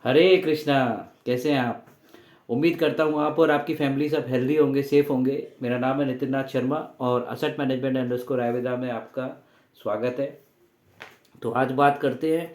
हरे कृष्णा। कैसे हैं आप? उम्मीद करता हूँ आप और आपकी फैमिली सब हेल्दी होंगे, सेफ होंगे। मेरा नाम है नितिन नाथ शर्मा और असेट मैनेजमेंट अंडरस्कोर आयुर्वेदा में आपका स्वागत है। तो आज बात करते हैं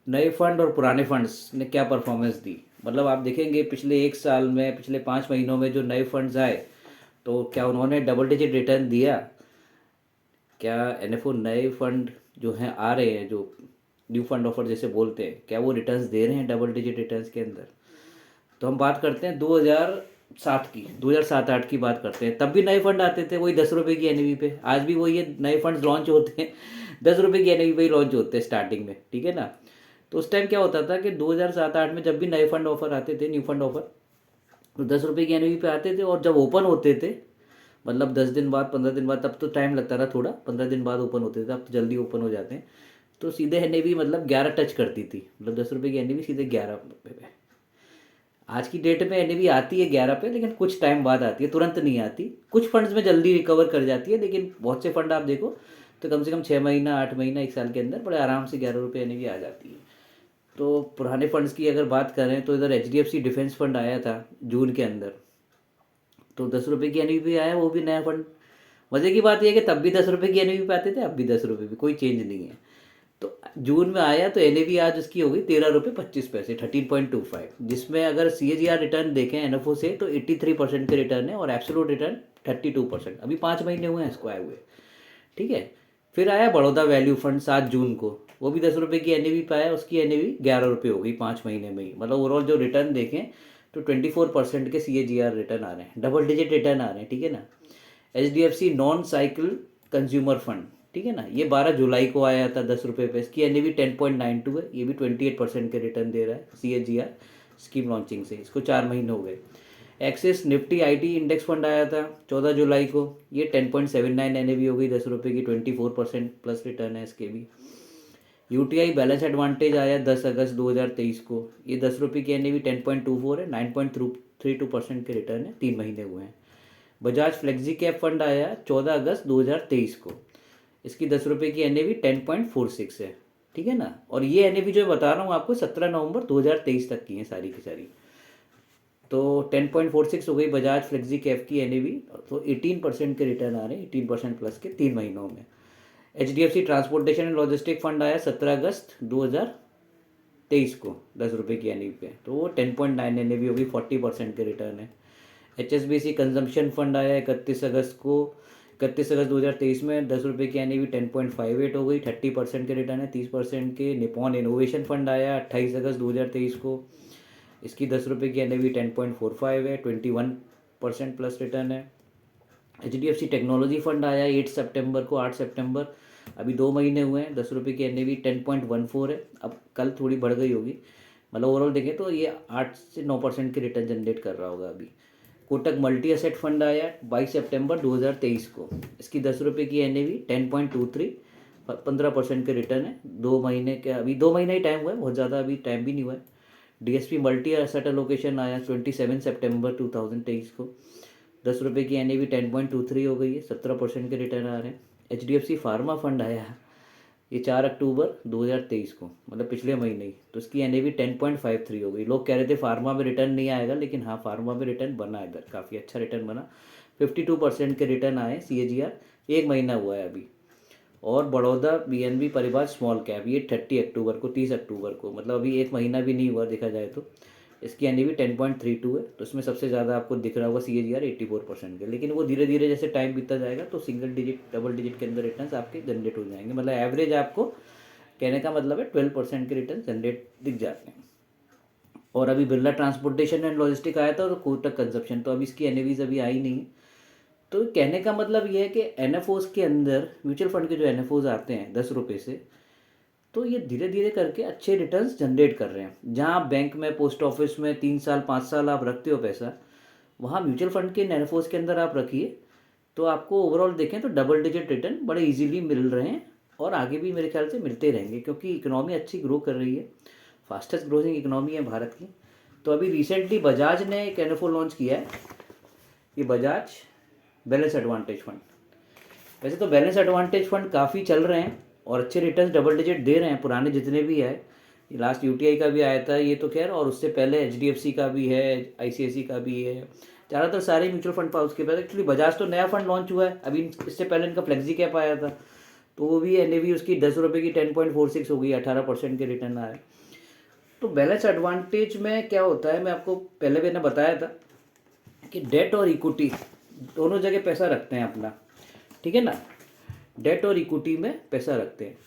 नए फंड और पुराने फंड्स ने क्या परफॉर्मेंस दी। मतलब आप देखेंगे पिछले एक साल में, पिछले 5 महीनों में जो नए फंड्स आए, तो क्या उन्होंने डबल डिजिट रिटर्न दिया? क्या एनएफओ नए फंड जो हैं आ रहे हैं, जो न्यू फंड ऑफर जैसे बोलते हैं, क्या वो रिटर्न्स दे रहे हैं डबल डिजिट रिटर्न्स के अंदर? तो हम बात करते हैं 2007 की, 2007-8 की बात करते हैं। तब भी नए फंड आते थे वही 10 रुपये की एनएवी पे। आज भी वही है, नए फंड्स लॉन्च होते हैं 10 रुपये की एनएवी पे ही लॉन्च होते हैं स्टार्टिंग में, ठीक है ना। तो उस टाइम क्या होता था कि 2007-8 में जब भी नए फंड ऑफर आते थे, न्यू फंड ऑफर, तो 10 रुपये की एनएवी पे आते थे और जब ओपन होते थे, मतलब 10 दिन बाद, 15 दिन बाद, तब तो टाइम लगता था थोड़ा, 15 दिन बाद ओपन होते थे, अब तो जल्दी ओपन हो जाते हैं। तो सीधे एनएवी मतलब 11 टच करती थी, मतलब 10 रुपये की एनएवी सीधे 11 पे। आज की डेट में एनएवी आती है 11 पे, लेकिन कुछ टाइम बाद आती है, तुरंत नहीं आती। कुछ फंड्स में जल्दी रिकवर कर जाती है, लेकिन बहुत से फंड आप देखो तो कम से कम 6 महीना, 8 महीना, एक साल के अंदर बड़े आराम से 11 रुपये एनएवी आ जाती है। तो पुराने फंड्स की अगर बात करें तो इधर एचडीएफसी डिफेंस फंड आया था जून के अंदर, तो 10 रुपये की एनएवी पे आया, वो भी नया फंड। मज़े की बात यह है कि तब भी 10 रुपये की एनएवी पे आते थे, अब भी 10 रुपये पे, कोई चेंज नहीं है। तो जून में आया तो एनएवी आज उसकी हो गई 13 रुपये 25 पैसे, 13.25, जिसमें अगर सीएजीआर रिटर्न देखें एनएफओ से तो 83% के रिटर्न है और एब्सोल्यूट रिटर्न 32%। अभी 5 महीने हुए हैं इसको आए हुए, ठीक है। फिर आया बड़ौदा वैल्यू फंड 7 जून को, वो भी 10 रुपये की एनएवी पे आया, उसकी एनएवी 11 रुपये हो गई 5 महीने में ही। मतलब ओवरऑल जो रिटर्न देखें तो 24% के सीएजीआर रिटर्न आ रहे हैं, डबल डिजिट रिटर्न आ रहे हैं, ठीक है ना। H D F C non cycle consumer fund, ठीक है ना, ये 12 जुलाई को आया था 10 रुपये पे, इसकी एन ए वी 10.92 है, ये भी 28% के रिटर्न दे रहा है C H G R scheme launching से, इसको 4 महीने हो गए। Axis Nifty I T index fund आया था 14 जुलाई को, ये 10.79 एन ए वी हो गई 10 रुपये की, 24% प्लस रिटर्न है इसके भी। यूटीआई बैलेंस एडवांटेज आया 10 अगस्त 2023 को, ये 10 रुपये की एन ए वी 10.24 है, 9.32% के रिटर्न है, 3 महीने हुए हैं। बजाज फ्लेक्सी कैप फंड आया 14 अगस्त 2023 को, इसकी 10 रुपये की एन ए वी 10.46 है, ठीक है ना। और ये एन ए वी जो बता रहा हूँ आपको 17 नवंबर 2023 तक की है सारी की सारी। तो 10.46 हो गई बजाज फ्लेक्सी कैप की एन ए वी। तो 18% के रिटर्न आ रहे हैं, 18% प्लस के 3 महीनों में। H D F C transportation and logistic fund आया 17 अगस्त 2023 को, 10 रुपये की एन ए वी पे, तो वो 10.9 एन ए वी होगी, 40% के रिटर्न है। H S B C consumption fund आया 31 अगस्त को, 31 अगस्त 2023 में 10 रुपये की एन ए वी 10.58 हो गई, 30% के रिटर्न है, 30% के। निपॉन इनोवेशन फंड आया 28 अगस्त 2023 को, इसकी 10 रुपये की एन ए वी 10.45 है, 21% प्लस रिटर्न है। H D F C technology fund आया 8 सितंबर को, 8 सितंबर, अभी 2 महीने हुए हैं, 10 रुपये की एन ए वी 10.14 है, अब कल थोड़ी बढ़ गई होगी। मतलब ओवरऑल देखें तो ये 8 से 9% की रिटर्न जनरेट कर रहा होगा अभी। कोटक मल्टी एसेट फंड आया 22 सितंबर 2023 को, इसकी 10 रुपये की एन ए वी 10.23, 15% के रिटर्न है, 2 महीने के, अभी 2 महीना ही टाइम हुआ है, बहुत ज़्यादा अभी टाइम भी नहीं हुआ है। D S P multi asset allocation आया 27 सितंबर 2023 को, 10 रुपये की एन ए वी 10.23 हो गई है, 17% के रिटर्न आ रहे हैं। H D F C pharma fund आया ये 4 अक्टूबर 2023 को, मतलब पिछले महीने ही, तो इसकी एन ए वी 10.53 हो गई। लोग कह रहे थे फार्मा में रिटर्न नहीं आएगा, लेकिन हाँ, फार्मा में रिटर्न बना इधर, काफ़ी अच्छा रिटर्न बना, 52% के रिटर्न आए सी ए जी आर, 1 महीना हुआ है अभी। और बड़ौदा बी एन बी परिवार स्मॉल कैप, ये 30 अक्टूबर को, 30 अक्टूबर को, मतलब अभी 1 महीना भी नहीं हुआ देखा जाए तो, इसकी एन ए वी 10.32 है। तो इसमें सबसे ज़्यादा आपको दिख रहा होगा सी ए जी आर 84% के, लेकिन वो धीरे धीरे जैसे टाइम बीतता जाएगा तो सिंगल डिजिट, डबल डिजिट के अंदर रिटर्न आपके जनरेट हो जाएंगे। मतलब एवरेज आपको कहने का मतलब है 12% के रिटर्न जनरेट दिख जाते हैं। और अभी बिरला ट्रांसपोर्टेशन एंड लॉजिस्टिक आया था और कोटक कंजप्शन, तो अभी इसकी एन ए वीज अभी आई नहीं है। तो कहने का मतलब ये है कि एन एफ ओज के अंदर, म्यूचुअल फंड के जो एन एफ ओज आते हैं 10 रुपये से, तो ये धीरे धीरे करके अच्छे रिटर्न्स जनरेट कर रहे हैं। जहाँ आप बैंक में, पोस्ट ऑफिस में 3 साल 5 साल आप रखते हो पैसा, वहाँ म्यूचुअल फंड के एनएफओस के अंदर आप रखिए, तो आपको ओवरऑल देखें तो डबल डिजिट रिटर्न बड़े इजीली मिल रहे हैं और आगे भी मेरे ख्याल से मिलते रहेंगे, क्योंकि इकोनॉमी अच्छी ग्रो कर रही है, फास्टेस्ट ग्रोइंग इकोनॉमी है भारत की। तो अभी रिसेंटली बजाज ने एक एनएफओ लॉन्च किया है, ये बजाज बैलेंस एडवांटेज फंड। वैसे तो बैलेंस एडवांटेज फंड काफ़ी चल रहे हैं और अच्छे रिटर्न्स डबल डिजिट दे रहे हैं, पुराने जितने भी है, लास्ट यूटीआई का भी आया था ये तो खैर, और उससे पहले एचडीएफसी का भी है, आईसीआईसी का भी है, ज़्यादातर सारे म्यूचुअल फंड हाउस के पास। एक्चुअली बजाज तो नया फंड लॉन्च हुआ है अभी, इससे पहले इनका फ्लेक्सी कैप आया था, तो वो भी एनएवी उसकी 10 रुपये की 10.46 हो गई, 18% के रिटर्न आए। तो बैलेंस एडवांटेज में क्या होता है, मैं आपको पहले मैंने बताया था कि डेट और इक्विटी दोनों जगह पैसा रखते हैं अपना, ठीक है ना, डेट और इक्विटी में पैसा रखते हैं।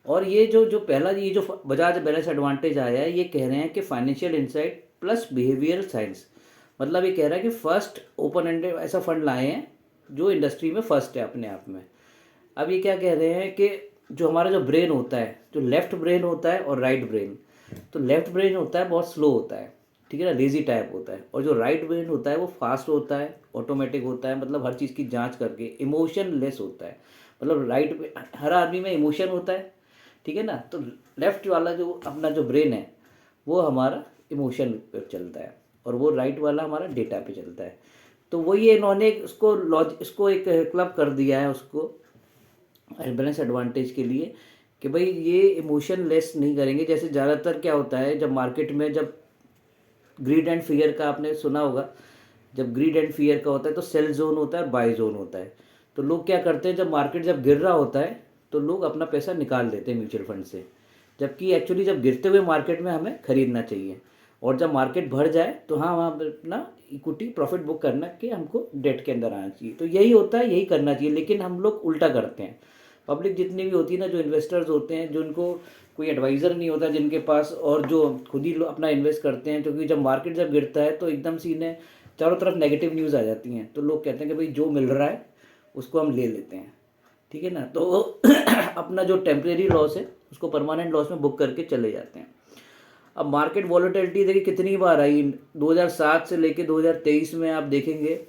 और ये जो जो पहला ये जो बजाज बैलेंस एडवांटेज आया है, ये कह रहे हैं कि financial insight plus behavioural science, मतलब ये कह रहा है कि फर्स्ट ओपन एंडेड ऐसा फंड लाए हैं जो इंडस्ट्री में फर्स्ट है अपने आप में। अब ये क्या कह रहे हैं कि जो हमारा जो ब्रेन होता है, जो लेफ्ट ब्रेन होता है और राइट ब्रेन, तो लेफ्ट ब्रेन होता है बहुत स्लो होता है, ठीक है ना, लेजी टाइप होता है, और जो राइट ब्रेन होता है वो फास्ट होता है, ऑटोमेटिक होता है, मतलब हर चीज़ की जांच करके, इमोशन लेस होता है। मतलब राइट, हर आदमी में इमोशन होता है, ठीक है ना, तो लेफ्ट वाला जो अपना जो ब्रेन है वो हमारा इमोशन पे चलता है, और वो राइट वाला हमारा डेटा पे चलता है। तो वो ये इन्होंने इसको एक क्लब कर दिया है उसको बैलेंस एडवांटेज के लिए, कि भाई ये इमोशन लेस नहीं करेंगे। जैसे ज़्यादातर क्या होता है जब मार्केट में, जब ग्रीड एंड फियर का आपने सुना होगा, जब ग्रीड एंड फियर का होता है तो सेल जोन होता है, बाय जोन होता है। तो लोग क्या करते हैं, जब मार्केट जब गिर रहा होता है तो लोग अपना पैसा निकाल देते हैं म्यूचुअल फंड से, जबकि एक्चुअली जब गिरते हुए मार्केट में हमें खरीदना चाहिए, और जब मार्केट बढ़ जाए तो हाँ वहाँ पर अपना इक्विटी प्रॉफिट बुक करना कि हमको डेट के अंदर आना चाहिए। तो यही होता है, यही करना चाहिए, लेकिन हम लोग उल्टा करते हैं। पब्लिक जितनी भी होती है ना, जो इन्वेस्टर्स होते हैं, जो उनको कोई एडवाइज़र नहीं होता जिनके पास, और जो खुद ही अपना इन्वेस्ट करते हैं, क्योंकि जब मार्केट जब गिरता है तो एकदम से इन्हें चारों तरफ नेगेटिव न्यूज़ आ जाती हैं, तो लोग कहते हैं कि भाई जो मिल रहा है उसको हम ले लेते हैं, ठीक है ना, तो अपना जो टेम्परेरी लॉस है उसको परमानेंट लॉस में बुक करके चले जाते हैं। अब मार्केट वॉलेटिलिटी देखिए कितनी बार आई, 2007 से लेके 2023 में आप देखेंगे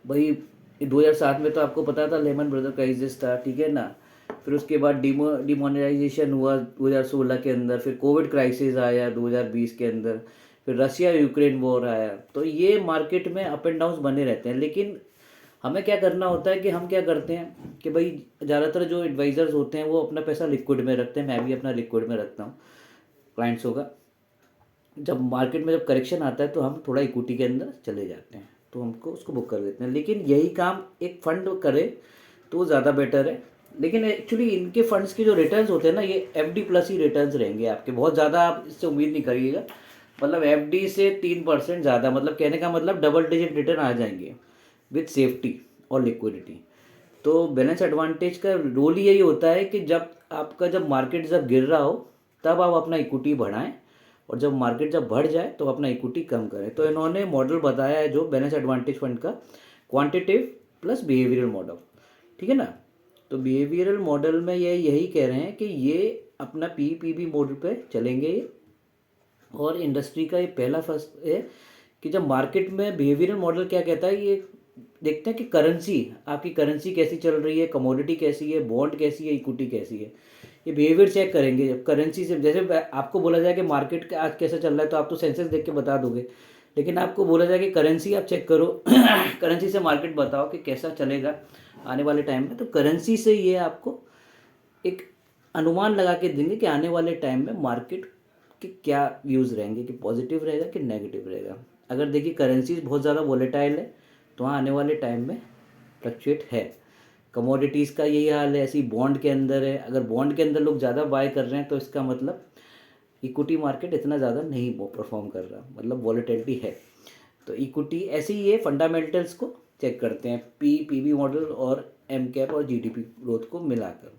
भाई, 2007 में तो आपको पता था लेमन ब्रदर क्राइसिस था, ठीक है ना, फिर उसके बाद डिमोनेटाइजेशन हुआ 2016 के अंदर, फिर कोविड क्राइसिस आया 2020 के अंदर, फिर रशिया यूक्रेन वॉर आया। तो ये मार्केट में अप एंड डाउन्स बने रहते हैं, लेकिन हमें क्या करना होता है कि हम क्या करते हैं कि भाई ज़्यादातर जो एडवाइज़र्स होते हैं वो अपना पैसा लिक्विड में रखते हैं, मैं भी अपना लिक्विड में रखता हूँ क्लाइंट्सों का। जब मार्केट में जब करेक्शन आता है तो हम थोड़ा इक्विटी के अंदर चले जाते हैं, तो हमको उसको बुक कर देते हैं। लेकिन यही काम एक फ़ंड करे तो ज़्यादा बेटर है। लेकिन एक्चुअली इनके फंड्स के जो रिटर्न्स होते हैं ना, ये एफडी प्लस ही रिटर्न्स रहेंगे आपके, बहुत ज़्यादा आप इससे उम्मीद नहीं करिएगा। मतलब एफडी से 3% ज़्यादा, मतलब कहने का मतलब डबल डिजिट रिटर्न आ जाएंगे विथ सेफ्टी और लिक्विडिटी। तो बैलेंस एडवांटेज का रोल यही होता है कि जब आपका जब मार्केट जब गिर रहा हो तब आप अपना इक्विटी बढ़ाएं, और जब मार्केट जब बढ़ जाए तो अपना इक्विटी कम करें। तो इन्होंने मॉडल बताया है जो बैलेंस एडवांटेज फंड का, क्वांटिटेटिव प्लस बिहेवियरल मॉडल, ठीक है ना। तो बिहेवियरल मॉडल में ये यही कह रहे हैं कि ये अपना पीपीबी मॉडल पे चलेंगे ये, और इंडस्ट्री का ये पहला फर्स्ट है कि जब मार्केट में बिहेवियरल मॉडल क्या कहता है, ये देखते हैं कि करेंसी, आपकी करेंसी कैसी चल रही है, कमोडिटी कैसी है, बॉन्ड कैसी है, इक्विटी कैसी है, ये बिहेवियर चेक करेंगे। जब करेंसी से, जैसे आपको बोला जाए कि मार्केट का आज कैसा चल रहा है तो आप तो सेंसेस देख के बता दोगे, लेकिन आपको बोला जाए कि करेंसी आप चेक करो करेंसी से मार्केट बताओ कि कैसा चलेगा आने वाले टाइम में, तो करेंसी से ये आपको एक अनुमान लगा के देंगे कि आने वाले टाइम में मार्केट के क्या व्यूज़ रहेंगे, कि पॉजिटिव रहेगा कि नेगेटिव रहेगा। अगर देखिए करेंसी बहुत ज़्यादा वॉलेटाइल है तो हाँ आने वाले टाइम में फ्लक्चुएट है। कमोडिटीज़ का यही हाल है, ऐसी बॉन्ड के अंदर है, अगर बॉन्ड के अंदर लोग ज़्यादा बाय कर रहे हैं तो इसका मतलब इक्विटी मार्केट इतना ज़्यादा नहीं परफॉर्म कर रहा, मतलब वॉलेटिलिटी है। तो इक्विटी ऐसे ही ये फंडामेंटल्स को चेक करते हैं, पीबी मॉडल और एम कैप और जीडीपी ग्रोथ को मिलाकर।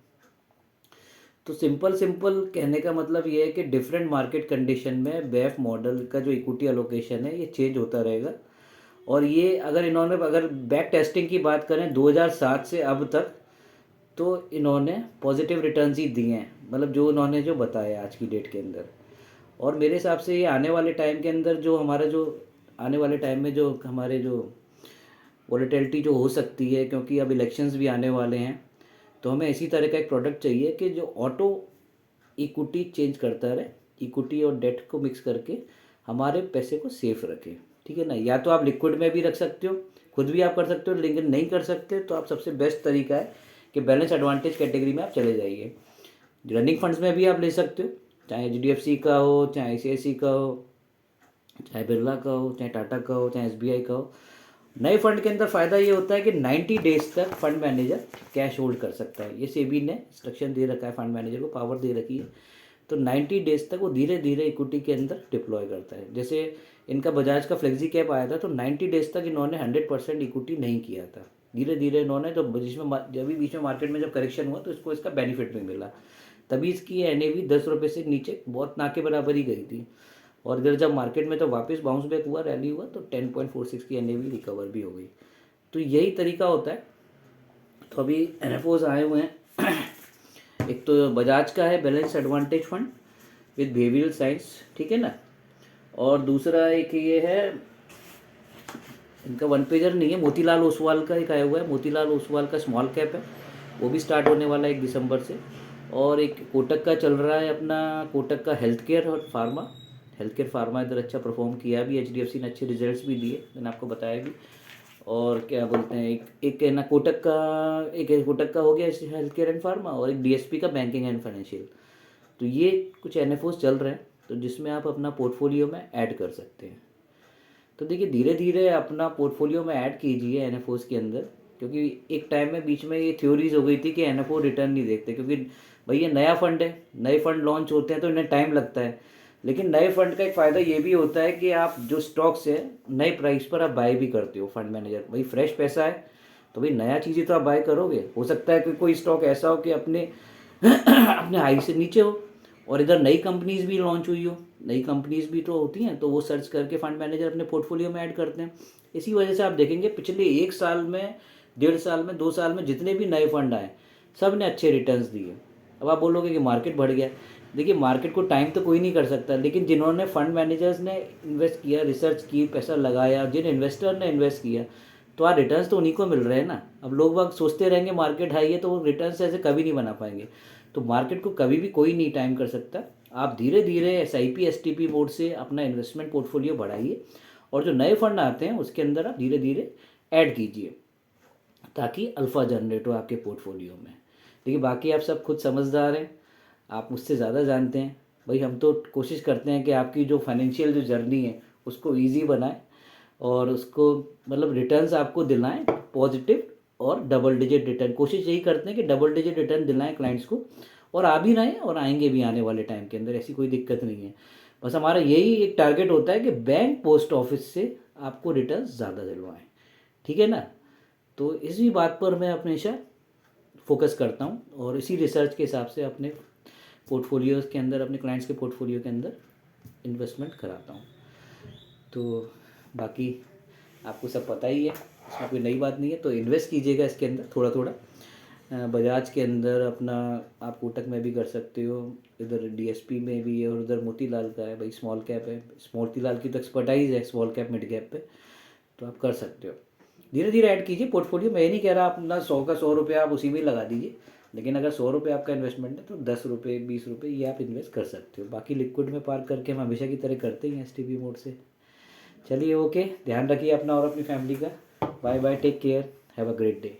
तो सिंपल कहने का मतलब ये है कि डिफरेंट मार्केट कंडीशन में बेफ मॉडल का जो इक्विटी अलोकेशन है ये चेंज होता रहेगा। और ये अगर बैक टेस्टिंग की बात करें 2007 से अब तक, तो इन्होंने पॉजिटिव रिटर्न्स ही दिए हैं, मतलब जो इन्होंने जो बताया आज की डेट के अंदर। और मेरे हिसाब से ये आने वाले टाइम के अंदर जो हमारा जो आने वाले टाइम में जो हमारे जो वॉलेटिलिटी जो हो सकती है, क्योंकि अब इलेक्शंस भी आने वाले हैं, तो हमें इसी तरह का एक प्रोडक्ट चाहिए कि जो ऑटो इक्विटी चेंज करता रहे, इक्विटी और डेट को मिक्स करके हमारे पैसे को सेफ रखे, ठीक है ना। या तो आप लिक्विड में भी रख सकते हो, खुद भी आप कर सकते हो, लेकिन नहीं कर सकते तो आप सबसे बेस्ट तरीका है कि बैलेंस एडवांटेज कैटेगरी में आप चले जाइए। रनिंग फंड्स में भी आप ले सकते हो, चाहे HDFC का हो, चाहे ICICI का हो, चाहे बिरला का हो, चाहे टाटा का हो, चाहे SBI का हो। नए फंड के अंदर फ़ायदा ये होता है कि 90 डेज तक फंड मैनेजर कैश होल्ड कर सकता है। ये सेबी ने इंस्ट्रक्शन दे रखा है, फंड मैनेजर को पावर दे रखी है। तो 90 डेज तक वो धीरे धीरे इक्विटी के अंदर डिप्लॉय करता है। जैसे इनका बजाज का फ्लेक्सी कैप आया था तो 90 डेज तक इन्होंने 100% इक्विटी नहीं किया था। धीरे धीरे इन्होंने तो जब भी बीच में मार्केट में जब करेक्शन हुआ तो इसको इसका बेनिफिट भी मिला, तभी इसकी NAV 10 रुपये से नीचे बहुत ना के बराबर ही गई थी। और इधर जब मार्केट में तो वापस बाउंस बैक हुआ, रैली हुआ, तो 10.46 की NAV रिकवर भी हो गई। तो यही तरीका होता है। तो अभी NFOs आए हुए हैं। एक तो बजाज का है balance advantage fund with behavioural science, ठीक है ना। और दूसरा एक ये है, इनका वन पेजर नहीं है, मोतीलाल ओसवाल का एक आया हुआ है। मोतीलाल ओसवाल का स्मॉल कैप है, वो भी स्टार्ट होने वाला है 1 दिसंबर से। और एक कोटक का चल रहा है अपना, कोटक का हेल्थ केयर और फार्मा। हेल्थ केयर फार्मा इधर अच्छा परफॉर्म किया भी, HDFC ने अच्छे रिजल्ट्स भी दिए, मैंने आपको बताया भी। और क्या बोलते हैं, एक है ना कोटक का, एक कोटक का हो गया हेल्थ केयर एंड फार्मा, और एक DSP का बैंकिंग एंड फाइनेंशियल। तो ये कुछ NFOs चल रहे हैं, तो जिसमें आप अपना पोर्टफोलियो में ऐड कर सकते हैं। तो देखिए धीरे धीरे अपना पोर्टफोलियो में ऐड कीजिए NFOs के अंदर, क्योंकि एक टाइम में बीच में ये थ्योरीज हो गई थी कि NFO रिटर्न नहीं देखते, क्योंकि भाई ये नया फंड है, नए फंड लॉन्च होते हैं तो इन्हें टाइम लगता है। लेकिन नए फंड का एक फ़ायदा ये भी होता है कि आप जो स्टॉक्स है नए प्राइस पर आप बाय भी करते हो। फंड मैनेजर भाई फ्रेश पैसा है तो भाई नया चीज़ें तो आप बाय करोगे। हो सकता है कि कोई स्टॉक ऐसा हो कि अपने अपने हाई से नीचे हो, और इधर नई कंपनीज भी लॉन्च हुई हो, नई कंपनीज भी तो होती हैं, तो वो सर्च करके फंड मैनेजर अपने पोर्टफोलियो में ऐड करते हैं। इसी वजह से आप देखेंगे पिछले 1 साल में, 1.5 साल में, 2 साल में जितने भी नए फंड आए सब ने अच्छे रिटर्न्स दिए। अब आप बोलोगे कि मार्केट बढ़ गया, देखिए मार्केट को टाइम तो कोई नहीं कर सकता, लेकिन जिन्होंने फंड मैनेजर्स ने इन्वेस्ट किया, रिसर्च की, पैसा लगाया, जिन इन्वेस्टर ने इन्वेस्ट किया, तो आज रिटर्न्स तो उन्हीं को मिल रहे हैं ना। अब लोग बाग सोचते रहेंगे मार्केट हाई है तो वो रिटर्न्स ऐसे कभी नहीं बना पाएंगे। तो मार्केट को कभी भी कोई नहीं टाइम कर सकता। आप धीरे धीरे SIP STP मोड से अपना इन्वेस्टमेंट पोर्टफोलियो बढ़ाइए, और जो नए फंड आते हैं उसके अंदर आप धीरे धीरे ऐड कीजिए, ताकि अल्फ़ा जनरेट हो आपके पोर्टफोलियो में। देखिए बाकी आप सब खुद समझदार हैं, आप मुझसे ज़्यादा जानते हैं। भाई हम तो कोशिश करते हैं कि आपकी जो फाइनेंशियल जो जर्नी है उसको ईजी बनाएं, और उसको मतलब रिटर्न्स आपको दिलाएं पॉजिटिव और डबल डिजिट रिटर्न। कोशिश यही करते हैं कि डबल डिजिट रिटर्न दिलाएं क्लाइंट्स को, और आ भी रहे हैं और आएंगे भी आने वाले टाइम के अंदर, ऐसी कोई दिक्कत नहीं है। बस हमारा यही एक टारगेट होता है कि बैंक पोस्ट ऑफिस से आपको रिटर्न ज़्यादा दिलवाएं, ठीक है ना। तो इसी बात पर मैं हमेशा फोकस करता हूँ, और इसी रिसर्च के हिसाब से अपने पोर्टफोलियोज़ के अंदर, अपने क्लाइंट्स के पोर्टफोलियो के अंदर इन्वेस्टमेंट कराता हूँ। तो बाकी आपको सब पता ही है, इसमें कोई नई बात नहीं है। तो इन्वेस्ट कीजिएगा इसके अंदर थोड़ा थोड़ा। बजाज के अंदर अपना आप कोटक में भी कर सकते हो, इधर DSP में भी है, और उधर मोतीलाल का है, भाई स्मॉल कैप है। मोतीलाल की तो एक्सपर्टाइज है स्मॉल कैप मिड कैप पे, तो आप कर सकते हो। धीरे धीरे ऐड कीजिए पोर्टफोलियो। मैं ये नहीं कह रहा अपना 100 का 100 रुपये आप उसी में लगा दीजिए, लेकिन अगर 100 रुपये आपका इन्वेस्टमेंट है तो 10 रुपये 20 रुपये ये आप इन्वेस्ट कर सकते हो। बाकी लिक्विड में पार्क करके हम हमेशा की तरह करते ही हैं STP मोड से। चलिए ओके, ध्यान रखिए अपना और अपनी फैमिली का। Bye bye, take care, have a great day.